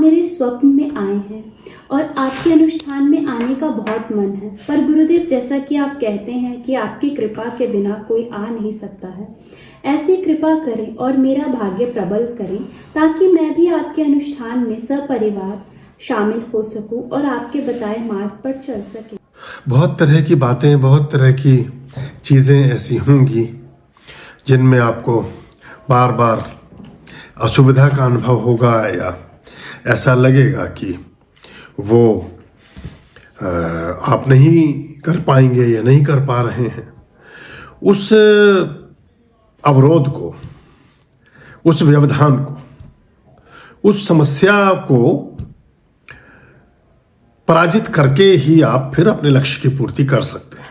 मेरे स्वप्न में आए हैं और आपके अनुष्ठान में आने का बहुत मन है, पर गुरुदेव जैसा कि आप कहते हैं कि आपकी कृपा के बिना कोई आ नहीं सकता है, ऐसी कृपा करें और मेरा भाग्य प्रबल करें ताकि मैं भी आपके अनुष्ठान में सपरिवार शामिल हो सकूं और आपके बताए मार्ग पर चल सके। बहुत तरह की बातें, बहुत तरह की चीज़ें ऐसी होंगी जिनमें आपको बार बार असुविधा का अनुभव होगा या ऐसा लगेगा कि वो आप नहीं कर पाएंगे या नहीं कर पा रहे हैं। उस अवरोध को, उस व्यवधान को, उस समस्या को पराजित करके ही आप फिर अपने लक्ष्य की पूर्ति कर सकते हैं।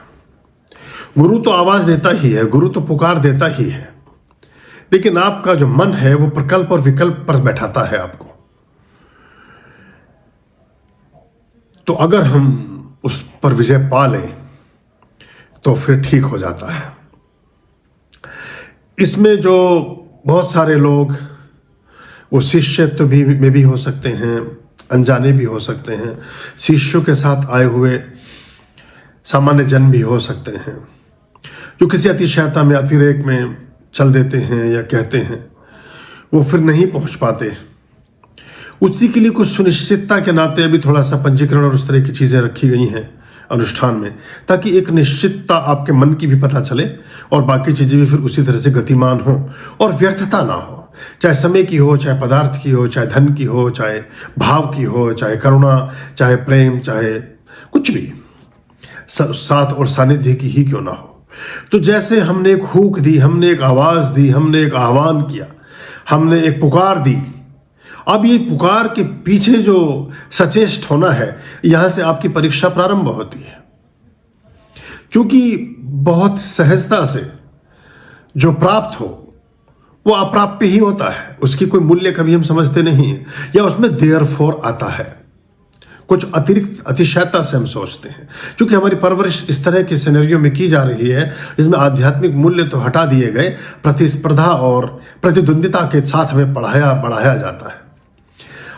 गुरु तो आवाज देता ही है, गुरु तो पुकार देता ही है, लेकिन आपका जो मन है वो प्रकल्प और विकल्प पर बैठाता है आपको। तो अगर हम उस पर विजय पा लें तो फिर ठीक हो जाता है। इसमें जो बहुत सारे लोग, वो शिष्य में भी हो सकते हैं, अनजाने भी हो सकते हैं, शिष्यों के साथ आए हुए सामान्य जन भी हो सकते हैं, जो किसी अतिशयता में, अतिरेक में चल देते हैं या कहते हैं, वो फिर नहीं पहुंच पाते। उसी के लिए कुछ सुनिश्चितता के नाते अभी थोड़ा सा पंजीकरण और उस तरह की चीज़ें रखी गई हैं अनुष्ठान में, ताकि एक निश्चितता आपके मन की भी पता चले और बाकी चीज़ें भी फिर उसी तरह से गतिमान हो और व्यर्थता ना हो, चाहे समय की हो, चाहे पदार्थ की हो, चाहे धन की हो, चाहे भाव की हो, चाहे करुणा, चाहे प्रेम, चाहे कुछ भी, साथ और सानिध्य की ही क्यों ना हो। तो जैसे हमने एक हूक दी, हमने एक आवाज़ दी, हमने एक आह्वान किया, हमने एक पुकार दी, अब ये पुकार के पीछे जो सचेष्ट होना है, यहाँ से आपकी परीक्षा प्रारंभ होती है। क्योंकि बहुत सहजता से जो प्राप्त हो वो अप्राप्य ही होता है, उसकी कोई मूल्य कभी हम समझते नहीं हैं, या उसमें देयरफॉर आता है, कुछ अतिरिक्त अतिशयता से हम सोचते हैं। क्योंकि हमारी परवरिश इस तरह के सिनेरियो में की जा रही है जिसमें आध्यात्मिक मूल्य तो हटा दिए गए, प्रतिस्पर्धा और प्रतिद्वंदिता के साथ हमें बढ़ाया जाता है।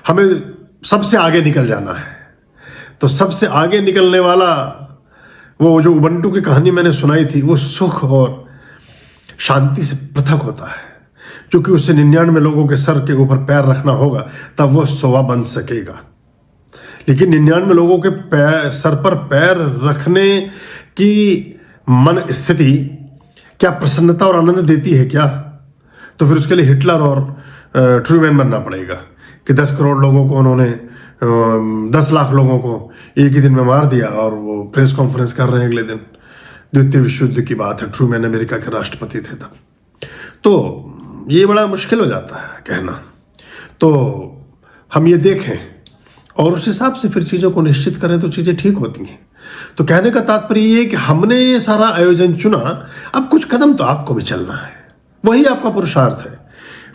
हमें सबसे आगे निकल जाना है। तो सबसे आगे निकलने वाला, वो जो उबंटू की कहानी मैंने सुनाई थी, वो सुख और शांति से पृथक होता है। क्योंकि उसे 99 लोगों के सर के ऊपर पैर रखना होगा, तब वो 100वां बन सकेगा। लेकिन 99 लोगों के सर पर पैर रखने की मन स्थिति क्या प्रसन्नता और आनंद देती है क्या? तो फिर उसके लिए हिटलर और ट्रूमैन बनना पड़ेगा कि 10 करोड़ लोगों को उन्होंने 10 लाख लोगों को एक ही दिन में मार दिया, और वो प्रेस कॉन्फ्रेंस कर रहे हैं अगले दिन। द्वितीय विश्व युद्ध की बात है, ट्रूमैन अमेरिका के राष्ट्रपति थे तब। तो ये बड़ा मुश्किल हो जाता है कहना। तो हम ये देखें और उस हिसाब से फिर चीज़ों को निश्चित करें तो चीज़ें ठीक होती हैं। तो कहने का तात्पर्य ये है कि हमने ये सारा आयोजन चुना, अब कुछ कदम तो आपको भी चलना है। वही आपका पुरुषार्थ है,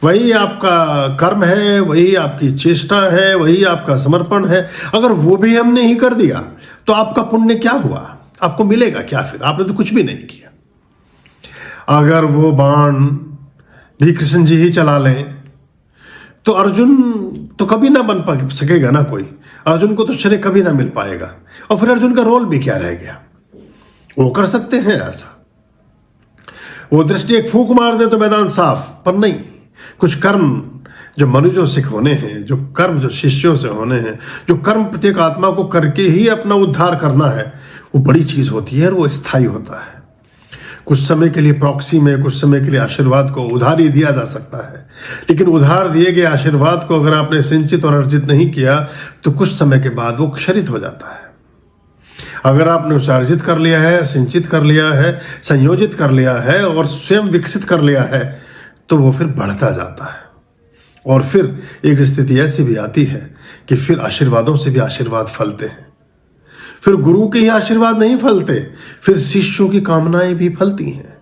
वही आपका कर्म है, वही आपकी चेष्टा है, वही आपका समर्पण है। अगर वो भी हमने ही कर दिया तो आपका पुण्य क्या हुआ? आपको मिलेगा क्या? फिर आपने तो कुछ भी नहीं किया। अगर वो बाण भी कृष्ण जी ही चला लें तो अर्जुन तो कभी ना बन सकेगा ना कोई। अर्जुन को तो श्रेय कभी ना मिल पाएगा, और फिर अर्जुन का रोल भी क्या रह गया? वो कर सकते हैं ऐसा, वो दृष्टि एक फूंक मार दे तो मैदान साफ, पर नहीं। कुछ कर्म जो मनुष्यों से होने हैं, जो कर्म जो शिष्यों से होने हैं, जो कर्म प्रत्येक आत्मा को करके ही अपना उद्धार करना है, वो बड़ी चीज होती है और वो स्थायी होता है। कुछ समय के लिए प्रॉक्सी में, कुछ समय के लिए आशीर्वाद को उधार ही दिया जा सकता है, लेकिन उधार दिए गए आशीर्वाद को अगर आपने सिंचित और अर्जित नहीं किया तो कुछ समय के बाद वो क्षरित हो जाता है। अगर आपने उसे अर्जित कर लिया है, सिंचित कर लिया है, संयोजित कर लिया है और स्वयं विकसित कर लिया है, तो वो फिर बढ़ता जाता है। और फिर एक स्थिति ऐसी भी आती है कि फिर आशीर्वादों से भी आशीर्वाद फलते हैं। फिर गुरु के ही आशीर्वाद नहीं फलते, फिर शिष्यों की कामनाएं भी फलती हैं।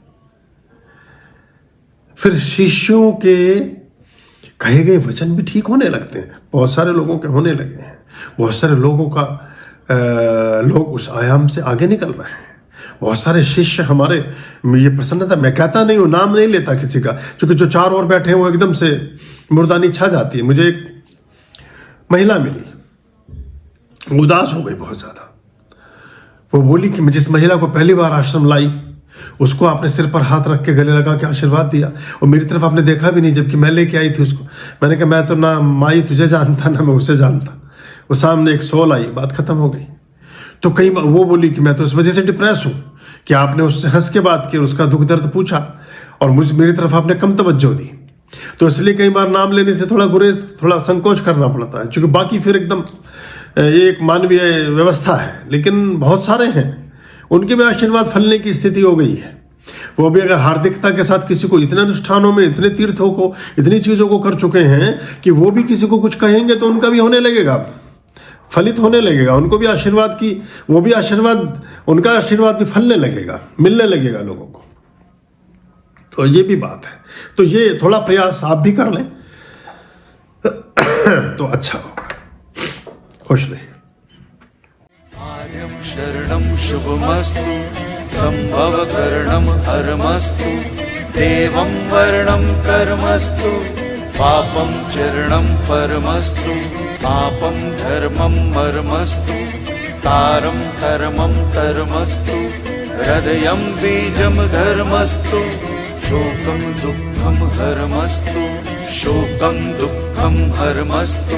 फिर शिष्यों के कहे गए वचन भी ठीक होने लगते हैं। बहुत सारे लोगों के होने लगे हैं। बहुत सारे लोगों का लोग उस आयाम से आगे निकल रहे हैं। बहुत सारे शिष्य हमारे, ये प्रसन्नता, मैं कहता नहीं हूँ, नाम नहीं लेता किसी का, क्योंकि जो चार ओर बैठे हैं वो एकदम से मुर्दानी छा जाती है। मुझे एक महिला मिली, उदास हो गई बहुत ज़्यादा। वो बोली कि जिस महिला को पहली बार आश्रम लाई उसको आपने सिर पर हाथ रख के गले लगा के आशीर्वाद दिया, और मेरी तरफ आपने देखा भी नहीं, जबकि मैं लेके आई थी उसको। मैंने कहा मैं तो ना माई तुझे जानता ना मैं उसे जानता। वो सामने एक सोल आई, बात खत्म हो गई। तो कई बार वो बोली कि मैं तो उस वजह से डिप्रेस हूँ कि आपने उससे हंस के बात की, उसका दुख दर्द पूछा और मेरी तरफ आपने कम तवज्जो दी। तो इसलिए कई बार नाम लेने से थोड़ा गुरेज, थोड़ा संकोच करना पड़ता है, क्योंकि बाकी फिर एकदम ये एक मानवीय व्यवस्था है। लेकिन बहुत सारे हैं उनके में आशीर्वाद फलने की स्थिति हो गई है। वो भी अगर हार्दिकता के साथ किसी को, इतने अनुष्ठानों में, इतने तीर्थों को, इतनी चीज़ों को कर चुके हैं कि वो भी किसी को कुछ कहेंगे तो उनका भी होने लगेगा, फलित होने लगेगा। उनको भी आशीर्वाद की, वो भी आशीर्वाद, उनका आशीर्वाद भी फलने लगेगा, मिलने लगेगा लोगों को। तो ये भी बात है। तो ये थोड़ा प्रयास आप भी कर लें तो अच्छा होगा। खुश रहिए। आर्यं शरणं शुभमस्तु, संभवकरणं हरमस्तु, देवं वर्णं कर्मस्तु, पापं चरणं परमस्तु, पापं धर्मं मर्मस्तु, तारं कर्मं धर्मस्तु, हृदयं बीजं धर्मस्तु, शोकं दुःखं हरमस्तु, शोकं दुःखं हरमस्तु।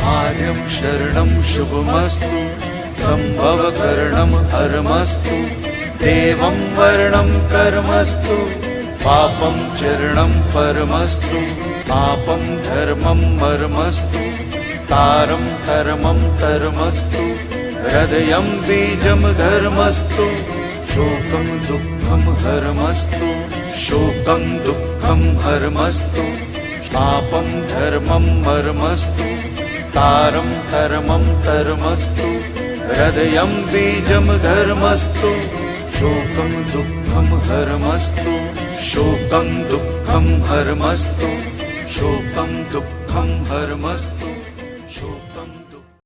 आर्यं शरणं शुभमस्तु, संभवकरणं हरमस्तु, देवं वर्णं कर्मस्तु, पापं चरणं परमस्तु, पापं धर्मं मर्मस्तु, तारं कर्मं धर्मस्तु, हृदयं बीजं धर्मस्तु, शोकं दुःखं हरमस्तु, शोकं दुःखं हरमस्तु, पापं धर्मं मर्मस्तु, तारं कर्मं धर्मस्तु, हृदयं बीजं धर्मस्तु, शोकं दुःखं हरमस्तु, शोकं दुःखं हरमस्तु, शोकं दुःखं हरमस्तु।